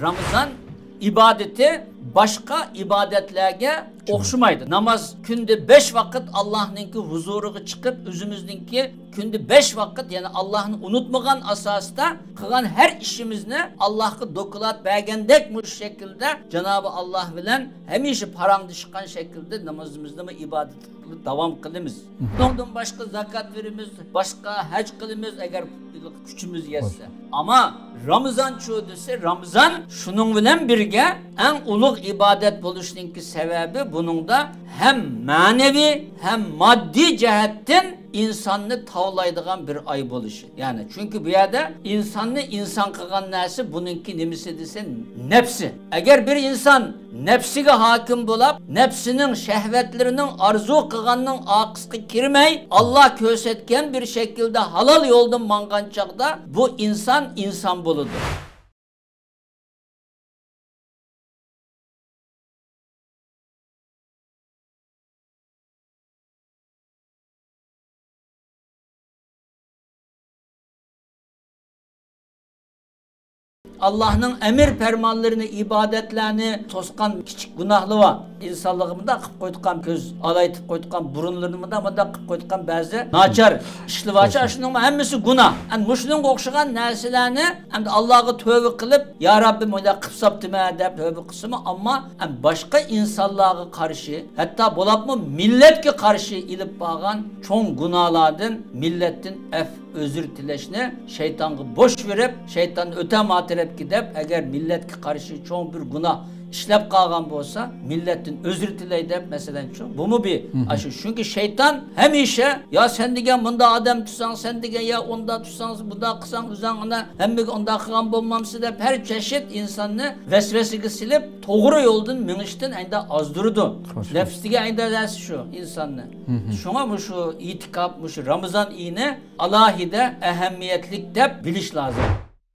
Ramazan ibadeti başka ibadetlerge okşumaydı. Namaz günde 5 vakit Allah'ınki huzuruga çıkıp özümüzdeki günde 5 vakit yani Allah'ını unutmagan asasda kılan her işimizni Allah'a dokulat bergendek bu şekilde Cenab-ı Allah bilen hemişe parandışkan şekilde namazımızda mı ibadet devam kılımız. Ondan başka zakat verimiz, başka hac kılımız eğer gücümüz yetse. Ama Ramazan çoğudası Ramazan şunun bilen birge en uluk ibadet buluşunki sebebi bunun da hem manevi hem maddi cihetten insanını tavlaydıgan bir ay buluşu. Yani çünkü bu yerde insanını insan kılan nesi bununki nimisi desen nefsi. Eğer bir insan nefsige hakim bulup nefsinin şehvetlerinin arzu kıganının akıskı girmey Allah kösetken bir şekilde halal yoldan mangançakta bu insan buludur. Allah'ın emir fermanlarını, ibadetlerini toskan küçük günahlı var. İnsanlığımda kıp koyduğum göz alaytıp koyduğum burunlarını da kıp koyduğum bazı naçar işli vaçar şunun hemmisi günah. Yani muşlunun okşagan narsalarni hem de Allah'a tövbe kılıp ya Rabbim öyle kıpsaptıma deyip tövbe kısmı ama başka insanlığa karşı hatta bulapmı milletke karşı ilip bağan çoğun günahlardan milletin özür dileşine şeytanı boş verip şeytanı öte materep gidip eğer milletke karşı çoğun bir günah işlep kalgan bolsa milletin özür diley dep mesela şu. Bu mu bir aşı? Çünkü şeytan hemişe ya sen degen bunda adam tutsan sen degen ya onda tutsan bunda kısan uzanına hem onda kılan bolmamsı dep her çeşit insanı vesvesegi silip doğru yoldan minişten ayda azdırdı. Nefsige ayda dersi şu insanı. Şuna mı şu itikap mı şu Ramazan iğne alahide ehemmiyetlik dep biliş lazım.